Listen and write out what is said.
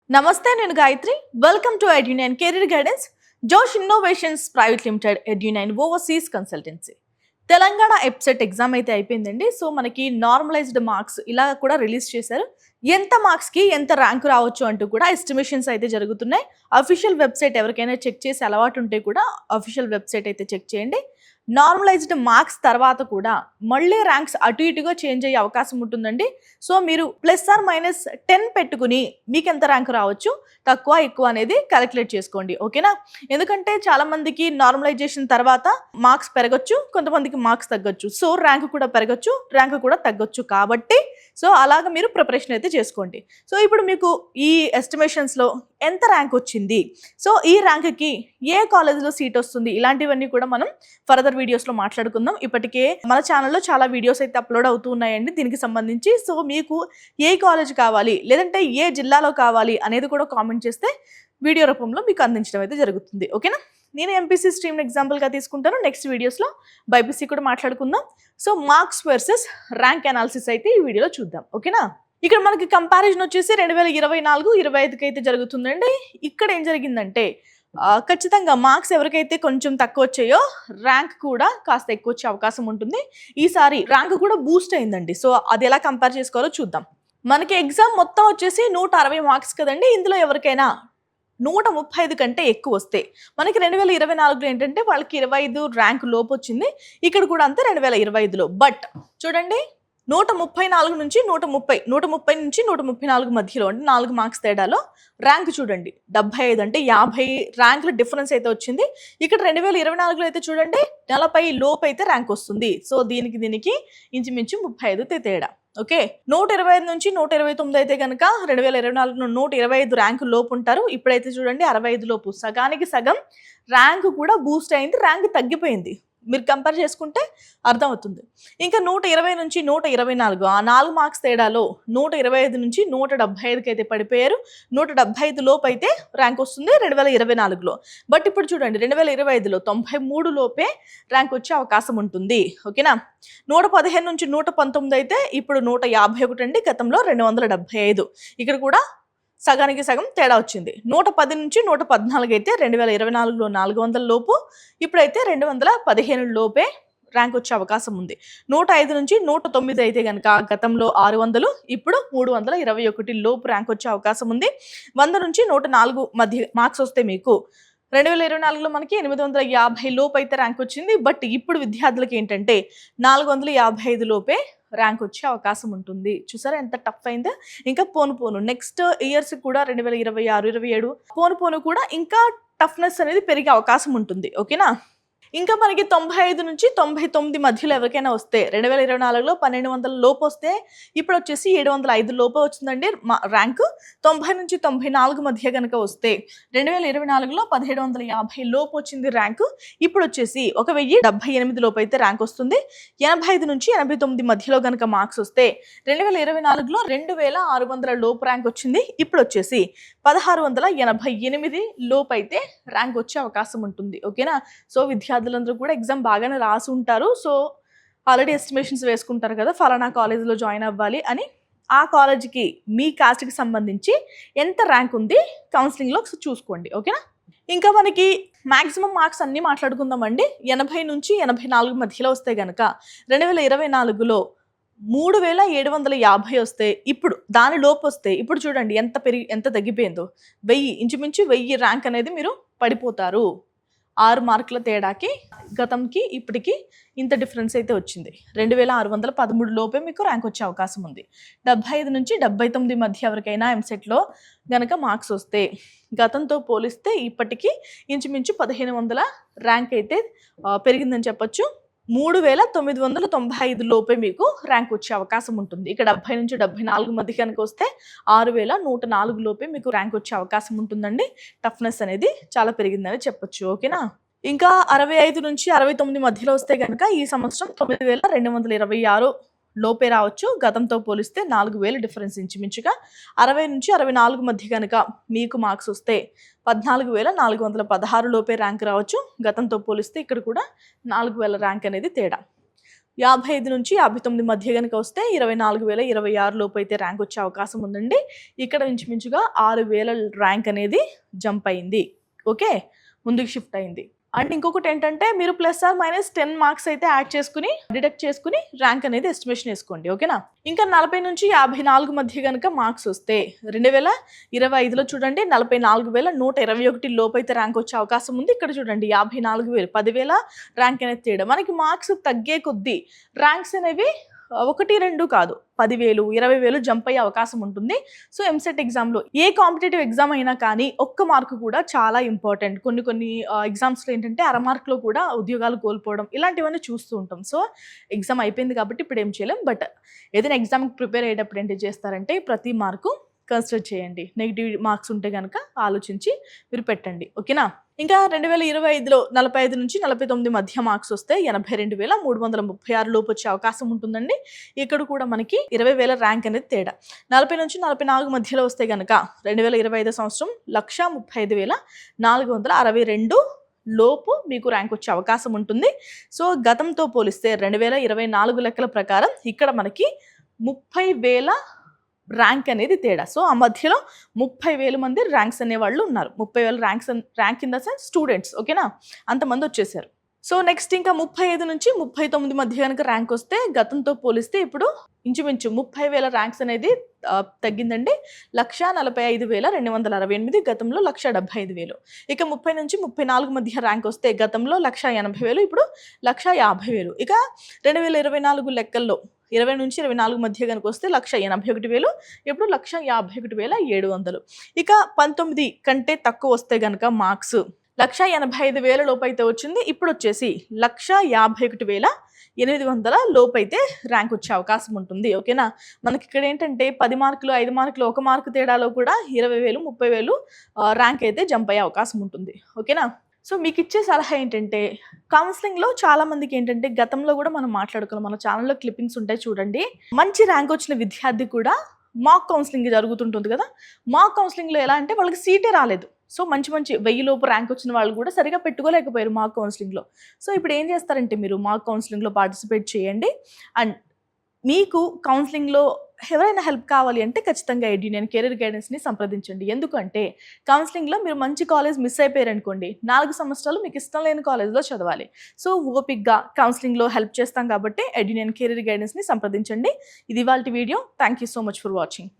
నమస్తే నేను Gayatri welcome to Edunine career guidance Josh innovations private limited Edunine overseas consultancy Telangana EAPCET exam అయితే అయిపోయిందండి. So మనకి నార్మలైజ్డ్ మార్క్స్ ఇలా కూడా రిలీజ్ చేశారు. ఎంత మార్క్స్కి ఎంత ర్యాంక్ రావచ్చు అంటూ కూడా ఎస్టిమేషన్స్ అయితే జరుగుతున్నాయి. అఫీషియల్ వెబ్సైట్ ఎవరికైనా చెక్ చేసి అలవాటు ఉంటే కూడా అఫీషియల్ వెబ్సైట్ అయితే చెక్ చేయండి. నార్మలైజ్డ్ మార్క్స్ తర్వాత కూడా మళ్ళీ ర్యాంక్స్ అటు ఇటుగా చేంజ్ అయ్యే అవకాశం ఉంటుందండి. సో మీరు +or-10 పెట్టుకుని మీకు ఎంత ర్యాంక్ రావచ్చు, తక్కువ ఎక్కువ అనేది క్యాలిక్యులేట్ చేసుకోండి. ఓకేనా? ఎందుకంటే చాలా మందికి నార్మలైజేషన్ తర్వాత మార్క్స్ పెరగచ్చు, కొంతమందికి మార్క్స్ తగ్గొచ్చు. సో ర్యాంక్ కూడా పెరగచ్చు, ర్యాంక్ కూడా తగ్గొచ్చు. కాబట్టి సో అలాగ మీరు ప్రిపరేషన్ అయితే చేసుకోండి. సో ఇప్పుడు మీకు ఈ ఎస్టిమేషన్స్లో ఎంత ర్యాంక్ వచ్చింది, సో ఈ ర్యాంక్కి ఏ కాలేజ్లో సీట్ వస్తుంది, ఇలాంటివన్నీ కూడా మనం ఫర్దర్ వీడియోస్లో మాట్లాడుకుందాం. ఇప్పటికే మన ఛానల్లో చాలా వీడియోస్ అయితే అప్లోడ్ అవుతూ ఉన్నాయండి దీనికి సంబంధించి. సో మీకు ఏ కాలేజ్ కావాలి లేదంటే ఏ జిల్లాలో కావాలి అనేది కూడా కామెంట్ చేస్తే వీడియో రూపంలో మీకు అందించడం అయితే జరుగుతుంది. ఓకేనా? నేను ఎంపీసీ స్ట్రీమ్ ఎగ్జాంపుల్గా తీసుకుంటాను. నెక్స్ట్ వీడియోస్లో బైపీసీ కూడా మాట్లాడుకుందాం. So marks versus rank analysis అయితే ఈ వీడియోలో చూద్దాం. ఓకేనా? ఇక్కడ మనకి కంపారిజన్ వచ్చేసి 2024-25కి అయితే జరుగుతుందండి. ఇక్కడ ఏం జరిగిందంటే ఖచ్చితంగా మార్క్స్ ఎవరికైతే కొంచెం తక్కువ వచ్చాయో ర్యాంక్ కూడా కాస్త ఎక్కువ వచ్చే అవకాశం ఉంటుంది. ఈసారి ర్యాంక్ కూడా బూస్ట్ అయిందండి. సో అది ఎలా కంపేర్ చేసుకోవాలో చూద్దాం. మనకి ఎగ్జామ్ మొత్తం వచ్చేసి 160 మార్క్స్ కదండి. ఇందులో ఎవరికైనా 135 కంటే ఎక్కువ వస్తే మనకి 2024లో ఏంటంటే వాళ్ళకి 25 ర్యాంక్ లోపు వచ్చింది. ఇక్కడ కూడా అంతే 2025లో. బట్ చూడండి 134 నుంచి 130 నుంచి 134 మధ్యలో అంటే 4 మార్క్స్ తేడాలో ర్యాంక్ చూడండి 75 అంటే 50 ర్యాంకుల డిఫరెన్స్ అయితే వచ్చింది. ఇక్కడ 2024లో అయితే చూడండి 40 లోపు అయితే ర్యాంక్ వస్తుంది. సో దీనికి ఇంచుమించు 35 తేడా. ఓకే, 125 నుంచి 129 అయితే కనుక 2024లో 125 ర్యాంకు లోపు ఉంటారు. ఇప్పుడైతే చూడండి 65 లోపు, సగానికి సగం ర్యాంక్ కూడా బూస్ట్ అయింది, ర్యాంక్ తగ్గిపోయింది. మీరు కంపేర్ చేసుకుంటే అర్థమవుతుంది. ఇంకా 120 నుంచి 124 ఆ 4 మార్క్స్ తేడాలో 125 నుంచి 175కి అయితే పడిపోయారు. 175 లోపు అయితే ర్యాంక్ వస్తుంది 2024లో. బట్ ఇప్పుడు చూడండి 2025లో 93 లోపే ర్యాంక్ వచ్చే అవకాశం ఉంటుంది. ఓకేనా? 115 నుంచి 119 అయితే ఇప్పుడు 151 అండి. గతంలో 275. ఇక్కడ కూడా సగానికి సగం తేడా వచ్చింది. 110 నుంచి 114 అయితే 2024లో 400 లోపు, ఇప్పుడైతే 215 లోపే ర్యాంక్ వచ్చే అవకాశం ఉంది. 105 నుంచి 109 అయితే కనుక గతంలో 600, ఇప్పుడు 321 లోపు ర్యాంక్ వచ్చే అవకాశం ఉంది. 100 నుంచి 104 మధ్య మార్క్స్ వస్తే మీకు 2024లో మనకి 850 లోపు అయితే ర్యాంక్ వచ్చింది. బట్ ఇప్పుడు విద్యార్థులకి ఏంటంటే 455 లోపే ర్యాంక్ వచ్చే అవకాశం ఉంటుంది. చూసారా ఎంత టఫ్ అయిందో. ఇంకా పోను నెక్స్ట్ ఇయర్స్ కూడా 2026, 27 పోను కూడా ఇంకా టఫ్నెస్ అనేది పెరిగే అవకాశం ఉంటుంది. ఓకేనా? ఇంకా మనకి 95 నుంచి 99 మధ్యలో ఎవరికైనా వస్తే 2024లో 1200 లోపు వస్తే ఇప్పుడు వచ్చేసి 705 లోపు వచ్చిందండి ర్యాంకు. 90 నుంచి 94 మధ్య కనుక వస్తే 2024లో 1750 లోపు వచ్చింది ర్యాంకు. ఇప్పుడు వచ్చేసి 1078 లోపు అయితే ర్యాంక్ వస్తుంది. 85 నుంచి 89 మధ్యలో కనుక మార్క్స్ వస్తే 2024లో 2600 లోపు ర్యాంక్ వచ్చింది. ఇప్పుడు వచ్చేసి 1688 లోపు అయితే ర్యాంక్ వచ్చే అవకాశం ఉంటుంది. ఓకేనా? సో విద్యార్థులందరూ కూడా ఎగ్జామ్ బాగానే రాసి ఉంటారు. సో ఆల్రెడీ ఎస్టిమేషన్స్ వేసుకుంటారు కదా, ఫలానా కాలేజీలో జాయిన్ అవ్వాలి అని. ఆ కాలేజీకి మీ కాస్ట్కి సంబంధించి ఎంత ర్యాంక్ ఉంది కౌన్సిలింగ్లో చూసుకోండి. ఓకేనా? ఇంకా మనకి మ్యాక్సిమం మార్క్స్ అన్నీ మాట్లాడుకుందామండి. 80 నుంచి 84 మధ్యలో వస్తే కనుక 2024లో 3750 వస్తే ఇప్పుడు దాని లోపు వస్తే ఇప్పుడు చూడండి ఎంత తగ్గిపోయిందో. 1000 ఇంచుమించు 1000 ర్యాంక్ అనేది మీరు పడిపోతారు. 6 మార్కుల తేడాకి గతంకి ఇప్పటికి ఇంత డిఫరెన్స్ అయితే వచ్చింది. 2613 లోపే మీకు ర్యాంక్ వచ్చే అవకాశం ఉంది. 75 నుంచి 79 మధ్య ఎవరికైనా ఎంసెట్లో గనక మార్క్స్ వస్తే గతంతో పోలిస్తే ఇప్పటికీ ఇంచుమించు 1500 ర్యాంక్ అయితే పెరిగిందని చెప్పొచ్చు. 3995 లోపే మీకు ర్యాంక్ వచ్చే అవకాశం ఉంటుంది. ఇక్కడ 70 నుంచి 74 మధ్య కనుక వస్తే 6104 లోపే మీకు ర్యాంక్ వచ్చే అవకాశం ఉంటుందండి. టఫ్నెస్ అనేది చాలా పెరిగిందని చెప్పొచ్చు. ఓకేనా? ఇంకా 65 నుంచి 69 మధ్యలో వస్తే కనుక ఈ సంవత్సరం 9226 లోపే రావచ్చు. గతంతో పోలిస్తే 4000 డిఫరెన్స్ ఇంచుమించుగా. 60 నుంచి 64 మధ్య కనుక మీకు మార్క్స్ వస్తే 14416 లోపే ర్యాంక్ రావచ్చు. గతంతో పోలిస్తే ఇక్కడ కూడా 4000 ర్యాంక్ అనేది తేడా. 55 నుంచి 59 మధ్య గనుక వస్తే 24,026 లోపు అయితే ర్యాంక్ వచ్చే అవకాశం ఉందండి. ఇక్కడ ఇంచుమించుగా 6,000 ర్యాంక్ అనేది జంప్ అయింది. ఓకే, ముందుకు షిఫ్ట్ అయింది. అండ్ ఇంకొకటి ఏంటంటే మీరు +10 మార్క్స్ అయితే యాడ్ చేసుకుని డిడక్ట్ చేసుకుని ర్యాంక్ అనేది ఎస్టిమేషన్ వేసుకోండి. ఓకేనా, ఇంకా 40 నుంచి 54 మధ్య కనుక మార్క్స్ వస్తే 2025లో చూడండి 44,121 లోపు అయితే ర్యాంక్ వచ్చే అవకాశం ఉంది. ఇక్కడ చూడండి 54,000 10,000 ర్యాంక్ అనేది తేడా. మనకి మార్క్స్ తగ్గే కొద్దీ ర్యాంక్స్ అనేవి 1, 2 కాదు 10,000, 20,000 జంప్ అయ్యే అవకాశం ఉంటుంది. సో ఎంసెట్ ఎగ్జామ్లో ఏ కాంపిటేటివ్ ఎగ్జామ్ అయినా కానీ ఒక్క మార్కు కూడా చాలా ఇంపార్టెంట్. కొన్ని ఎగ్జామ్స్లో ఏంటంటే అర మార్కులో కూడా ఉద్యోగాలు కోల్పోవడం ఇలాంటివన్నీ చూస్తూ ఉంటాం. సో ఎగ్జామ్ అయిపోయింది కాబట్టి ఇప్పుడు ఏం చేయలేం. బట్ ఏదైనా ఎగ్జామ్కి ప్రిపేర్ అయ్యేటప్పుడు ఏంటి చేస్తారంటే ప్రతి మార్కు కన్సిడర్ చేయండి. నెగిటివ్ మార్క్స్ ఉంటే కనుక ఆలోచించి మీరు పెట్టండి. ఓకేనా, ఇంకా 2025లో 45 నుంచి 49 మధ్య మార్క్స్ వస్తే 82,336 లోపు వచ్చే అవకాశం ఉంటుందండి. ఇక్కడ కూడా మనకి 20,000 ర్యాంక్ అనేది తేడా. 40 నుంచి 44 మధ్యలో వస్తే కనుక 2025 సంవత్సరం 1,35,462 లోపు మీకు ర్యాంక్ వచ్చే అవకాశం ఉంటుంది. సో గతంతో పోలిస్తే 2024 లెక్కల ప్రకారం ఇక్కడ మనకి 30,000 ర్యాంక్ అనేది తేడా. సో ఆ మధ్యలో 30,000 మంది ర్యాంక్స్ అనేవాళ్ళు ఉన్నారు. 30,000 rank in the sense students. ఓకేనా, అంతమంది వచ్చేసారు. సో నెక్స్ట్ ఇంకా 35 నుంచి 39 మధ్య కనుక ర్యాంక్ వస్తే గతంతో పోలిస్తే ఇప్పుడు ఇంచుమించు 30,000 ర్యాంక్స్ అనేది తగ్గిందండి. 1,45,268 గతంలో 1,75,000. ఇక 30 నుంచి 34 మధ్య ర్యాంక్ వస్తే గతంలో 1,80,000 ఇప్పుడు 1,50,000. ఇక 2024 లెక్కల్లో 20 నుంచి 24 మధ్య కనుక వస్తే 1,81,000 ఇప్పుడు 1,51,700. ఇక 19 కంటే తక్కువ వస్తే కనుక మార్క్స్ 1,85,000 లోపు అయితే వచ్చింది. ఇప్పుడు వచ్చేసి 1,51,800 లోపు అయితే ర్యాంక్ వచ్చే అవకాశం ఉంటుంది. ఓకేనా, మనకి ఇక్కడ ఏంటంటే 10 మార్కులు 5 మార్కులు 1 మార్కు తేడాలో కూడా 20,000 30,000 ర్యాంక్ అయితే జంప్ అయ్యే అవకాశం ఉంటుంది. ఓకేనా, సో మీకు ఇచ్చే సలహా ఏంటంటే కౌన్సిలింగ్లో చాలా మందికి ఏంటంటే గతంలో కూడా మనం మాట్లాడుకున్నాం, మన ఛానల్లో క్లిప్పింగ్స్ ఉంటాయి చూడండి. మంచి ర్యాంక్ వచ్చిన విద్యార్థి కూడా మాక్ కౌన్సిలింగ్ జరుగుతుంటుంది కదా. మాక్ కౌన్సిలింగ్లో ఎలా అంటే వాళ్ళకి సీటే రాలేదు. సో మంచి 1000 లోపు ర్యాంక్ వచ్చిన వాళ్ళు కూడా సరిగా పెట్టుకోలేకపోయారు మాక్ కౌన్సిలింగ్లో. సో ఇప్పుడు ఏం చేస్తారంటే మీరు మాక్ కౌన్సిలింగ్లో పార్టిసిపేట్ చేయండి. అండ్ మీకు కౌన్సిలింగ్లో ఎవరైనా హెల్ప్ కావాలి అంటే ఖచ్చితంగా ఎడ్యునియన్ కెరీర్ గైడెన్స్ని సంప్రదించండి. ఎందుకంటే కౌన్సిలింగ్లో మీరు మంచి కాలేజ్ మిస్ అయిపోయారనుకోండి 4 సంవత్సరాలు మీకు ఇష్టం లేని కాలేజ్లో చదవాలి. సో ఓపిక్గా కౌన్సిలింగ్లో హెల్ప్ చేస్తాం కాబట్టి ఎడ్యునియన్ కెరీర్ గైడెన్స్ని సంప్రదించండి. ఇది ఇవాల్టి video. Thank you so much for watching.